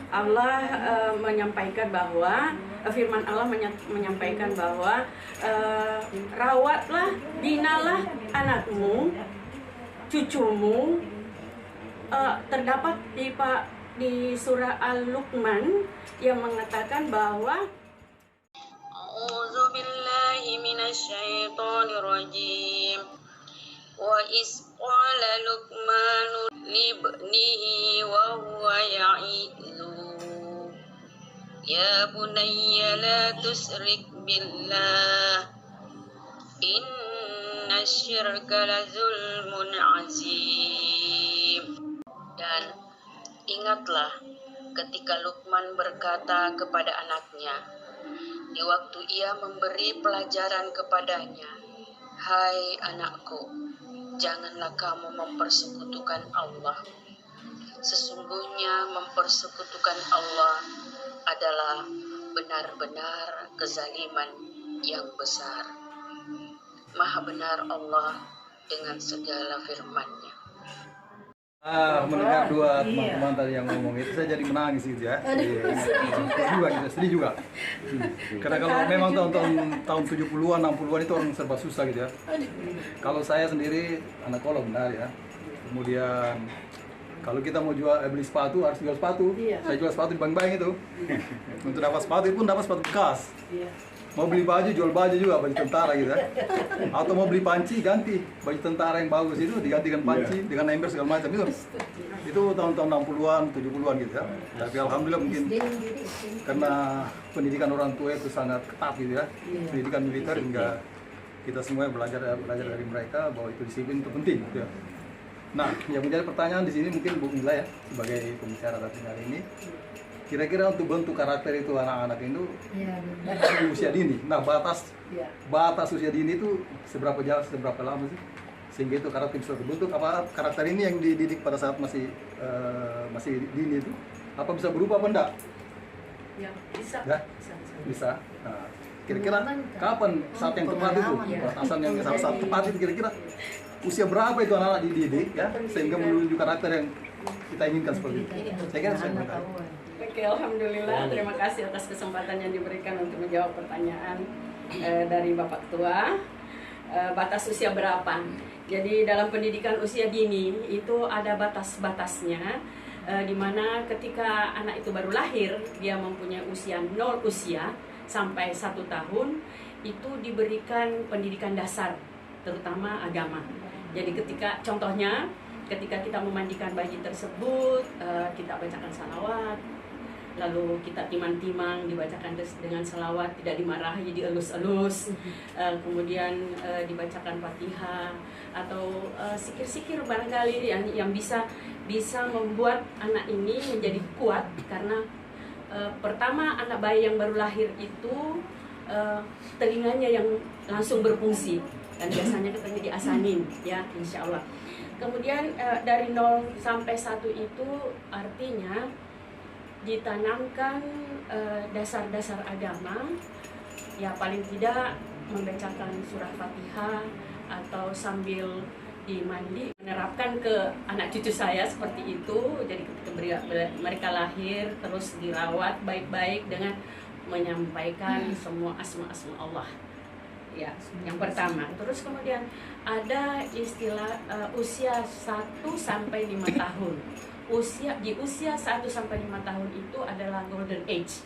Allah menyampaikan bahwa firman Allah menyampaikan bahwa rawatlah, binalah anakmu, cucumu. Terdapat di surah Al-Luqman yang mengatakan bahwa A'udzubillahi minasyaitonirrajim. Wa is qala Luqmanu libnihi wa huwa ya'idu ya bunayya la tusrik billah inna syirka la zulmun azim. Dan ingatlah ketika Luqman berkata kepada anaknya di waktu ia memberi pelajaran kepadanya, "Hai anakku, janganlah kamu mempersekutukan Allah. Sesungguhnya mempersekutukan Allah adalah benar-benar kezaliman yang besar." Maha benar Allah dengan segala firman-Nya. Mendengar dua teman-teman tadi yang ngomong itu, saya jadi menangis gitu ya. Sedih juga. Karena kalau memang tahun 70-an, 60-an itu orang serba susah gitu ya. Kalau saya sendiri anak kolong benar ya. Kemudian kalau kita mau beli sepatu harus jual sepatu. Saya jual sepatu di bank-bank itu. Untuk dapat sepatu pun dapat sepatu bekas. Mau beli baju, jual baju juga, baju tentara gitu ya. Atau mau beli panci, ganti baju tentara yang bagus itu digantikan panci dengan ember segala macam itu. Itu tahun-tahun 60-an, 70-an gitu ya. Tapi alhamdulillah mungkin karena pendidikan orang tua itu sangat ketat gitu ya. Pendidikan militer hingga kita semua belajar dari mereka bahwa itu disiplin itu penting gitu ya. Nah, yang menjadi pertanyaan di sini mungkin Bu Mila ya, sebagai pembicara hari ini. Kira-kira untuk bentuk karakter itu anak-anak itu di usia dini. Nah, batas usia dini itu seberapa jauh, seberapa lama sih? Sehingga itu karakter bisa terbentuk. Apa karakter ini yang dididik pada saat masih dini itu? Apa bisa berubah apa enggak? Ya, bisa. Ya? Bisa. Nah, kira-kira kapan saat yang tepat itu? Batasan yang saat tepat itu kira-kira usia berapa itu anak-anak dididik ya? Sehingga menuju karakter yang kita inginkan seperti itu. Saya kira saya Oke, alhamdulillah. Terima kasih atas kesempatan yang diberikan untuk menjawab pertanyaan dari Bapak Ketua. Batas usia berapa? Jadi dalam pendidikan usia dini itu ada batas-batasnya, di mana ketika anak itu baru lahir, dia mempunyai usia 0 usia sampai 1 tahun, itu diberikan pendidikan dasar, terutama agama. Jadi contohnya, ketika kita memandikan bayi tersebut, kita bacakan salawat, lalu kita timang-timang dibacakan dengan salawat, tidak dimarahi, dielus-elus, kemudian dibacakan Fatihah atau sikir-sikir barangkali yang bisa membuat anak ini menjadi kuat, karena pertama anak bayi yang baru lahir itu telinganya yang langsung berfungsi dan biasanya kita diasanin ya, insya Allah. Kemudian dari 0 sampai 1 itu artinya ditanamkan dasar-dasar agama, ya paling tidak membacakan surah Fatihah atau sambil dimandi, menerapkan ke anak cucu saya seperti itu. Jadi ketika mereka lahir terus dirawat baik-baik dengan menyampaikan semua asma-asma Allah. Ya, yang pertama. Terus kemudian ada istilah usia 1 sampai 5 tahun. Di usia 1 sampai 5 tahun itu adalah golden age,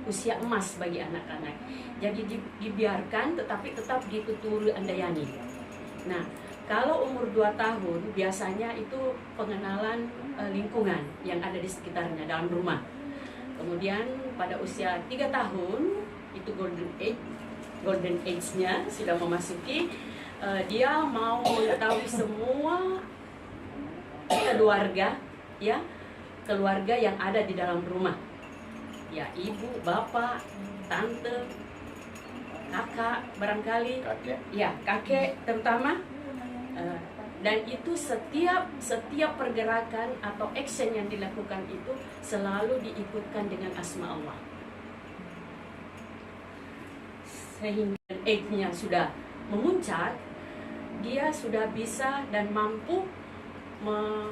usia emas bagi anak-anak. Jadi dibiarkan tetapi tetap dituturi andayani. Nah, kalau umur 2 tahun biasanya itu pengenalan lingkungan yang ada di sekitarnya dalam rumah. Kemudian pada usia 3 tahun itu golden age-nya sudah memasuki, dia mau mengetahui semua keluarga yang ada di dalam rumah, ya ibu, bapak, tante, kakak barangkali, kakek terutama, dan itu setiap pergerakan atau action yang dilakukan itu selalu diikutkan dengan asma Allah, sehingga age-nya sudah memuncak, dia sudah bisa dan mampu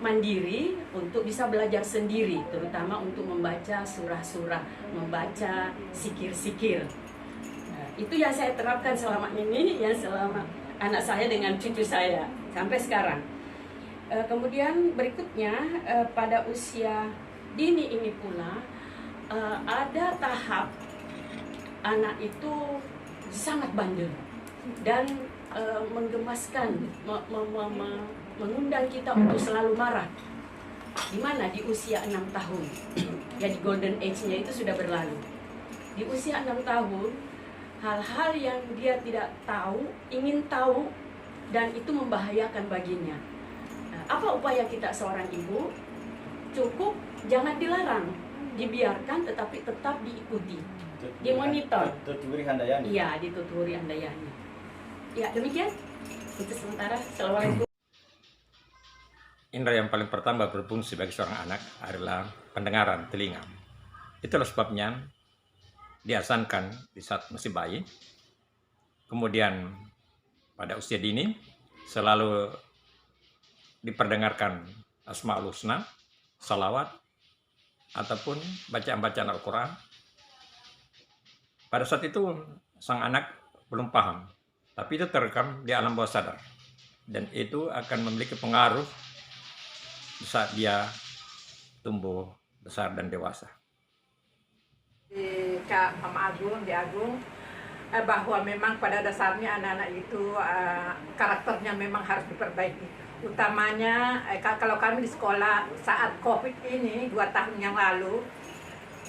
mandiri untuk bisa belajar sendiri, terutama untuk membaca surah-surah, membaca sikir-sikir. Nah, itu yang saya terapkan selama ini, yang selama anak saya dengan cucu saya sampai sekarang. Kemudian berikutnya pada usia dini ini pula ada tahap anak itu sangat bandel dan menggemaskan, mengundang kita untuk selalu marah. Di mana di usia 6 tahun. Jadi golden age-nya itu sudah berlalu. Di usia 6 tahun, hal-hal yang dia tidak tahu, ingin tahu, dan itu membahayakan baginya. Apa upaya kita seorang ibu? Cukup jangan dilarang, dibiarkan, tetapi tetap diikuti, dimonitor. Tuturi Handayani. Iya, dituturi Handayani. Ya, demikian. Itu sementara. Assalamualaikum. Indra yang paling pertama berfungsi bagi seorang anak adalah pendengaran telinga. Itulah sebabnya diasankan di saat masih bayi. Kemudian pada usia dini selalu diperdengarkan Asmaul Husna, salawat, ataupun bacaan-bacaan Al-Quran. Pada saat itu sang anak belum paham, tapi itu terekam di alam bawah sadar. Dan itu akan memiliki pengaruh saat dia tumbuh besar dan dewasa. Di Kak Mama Agung, di Agung, bahwa memang pada dasarnya anak-anak itu karakternya memang harus diperbaiki. Utamanya kalau kami di sekolah saat COVID ini 2 tahun yang lalu,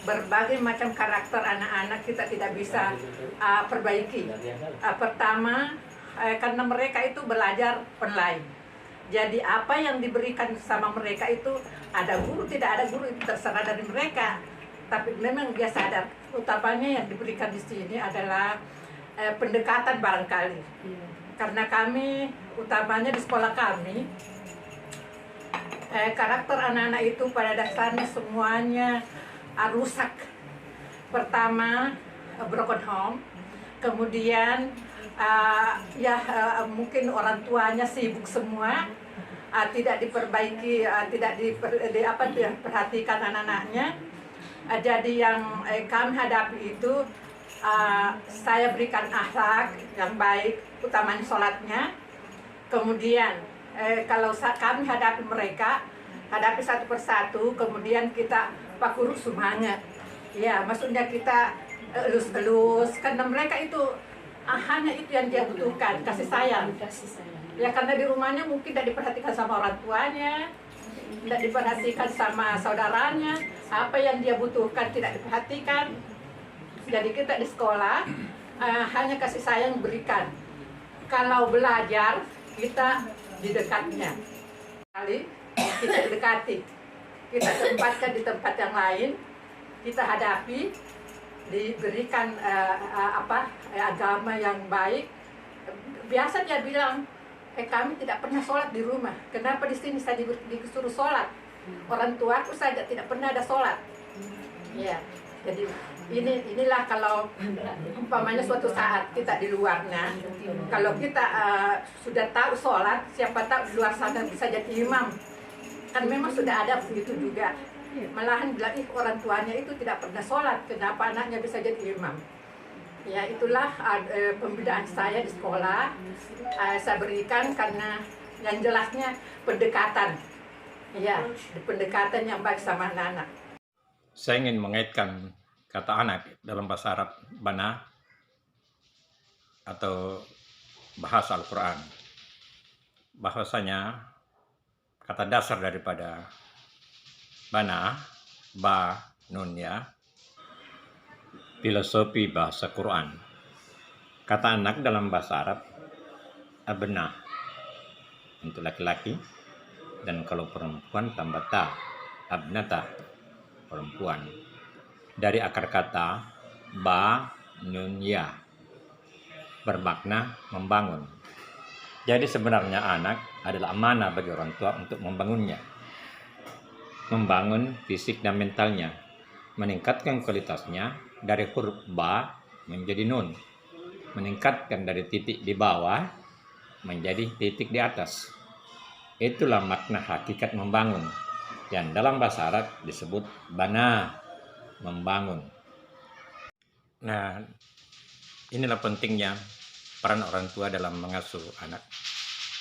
berbagai macam karakter anak-anak kita tidak bisa perbaiki. Pertama, karena mereka itu belajar online. Jadi apa yang diberikan sama mereka itu, ada guru, tidak ada guru, itu terserah dari mereka. Tapi memang dia sadar, utamanya yang diberikan di sini adalah pendekatan barangkali. Karena kami, utamanya di sekolah kami, karakter anak-anak itu pada dasarnya semuanya rusak. Pertama, broken home. Kemudian mungkin orang tuanya sibuk semua, tidak diperbaiki, tidak diperhatikan anak-anaknya. Jadi yang kami hadapi itu, saya berikan akhlak yang baik, utamanya sholatnya. Kemudian kalau kami hadapi mereka, hadapi satu persatu, kemudian kita pakuru semangat. Ya, maksudnya kita elus-elus, karena mereka itu hanya itu yang dia butuhkan, kasih sayang. Ya, karena di rumahnya mungkin tidak diperhatikan sama orang tuanya, tidak diperhatikan sama saudaranya, apa yang dia butuhkan tidak diperhatikan. Jadi kita di sekolah hanya kasih sayang berikan. Kalau belajar kita di dekatnya, kali kita dekati, kita tempatkan di tempat yang lain, kita hadapi, diberikan agama yang baik. Biasa dia bilang, kami tidak pernah sholat di rumah. Kenapa di sini saya disuruh sholat? Orang tuaku saja tidak pernah ada sholat. Ya, jadi inilah kalau umpamanya suatu saat kita di luarnya, kalau kita sudah tahu sholat, siapa tahu di luar sana bisa jadi imam. Kan memang sudah ada begitu juga. Malahan bilang, orang tuanya itu tidak pernah sholat, kenapa anaknya bisa jadi imam? Ya, itulah pembedaan saya di sekolah. Saya berikan karena yang jelasnya pendekatan. Ya, pendekatan yang baik sama anak-anak. Saya ingin mengaitkan kata anak dalam bahasa Arab bana atau bahasa Al-Quran. Bahwasanya kata dasar daripada bana, ba, nun ya, filosofi bahasa Quran. Kata anak dalam bahasa Arab abna untuk laki-laki, dan kalau perempuan tambah ta, abnata, perempuan. Dari akar kata ba, nun ya, bermakna membangun. Jadi sebenarnya anak adalah amanah bagi orang tua untuk membangunnya, membangun fisik dan mentalnya, meningkatkan kualitasnya dari huruf ba menjadi nun, meningkatkan dari titik di bawah menjadi titik di atas. Itulah makna hakikat membangun, yang dalam bahasa Arab disebut bana, membangun. Nah, inilah pentingnya peran orang tua dalam mengasuh anak,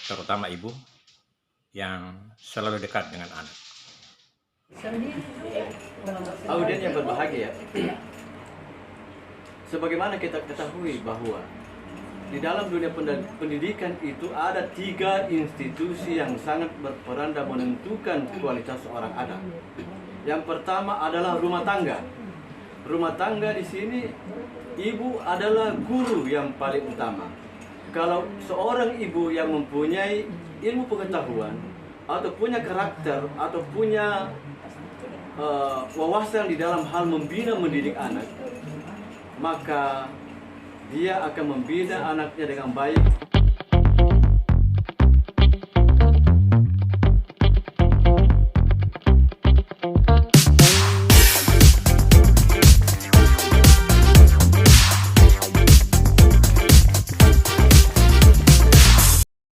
terutama ibu yang selalu dekat dengan anak. Audien yang berbahagia, sebagaimana kita ketahui bahwa di dalam dunia pendidikan itu ada 3 institusi yang sangat berperan dan menentukan kualitas seorang anak. Yang pertama adalah rumah tangga. Rumah tangga di sini ibu adalah guru yang paling utama. Kalau seorang ibu yang mempunyai ilmu pengetahuan atau punya karakter atau punya wawasan di dalam hal membina mendidik anak, maka dia akan membina anaknya dengan baik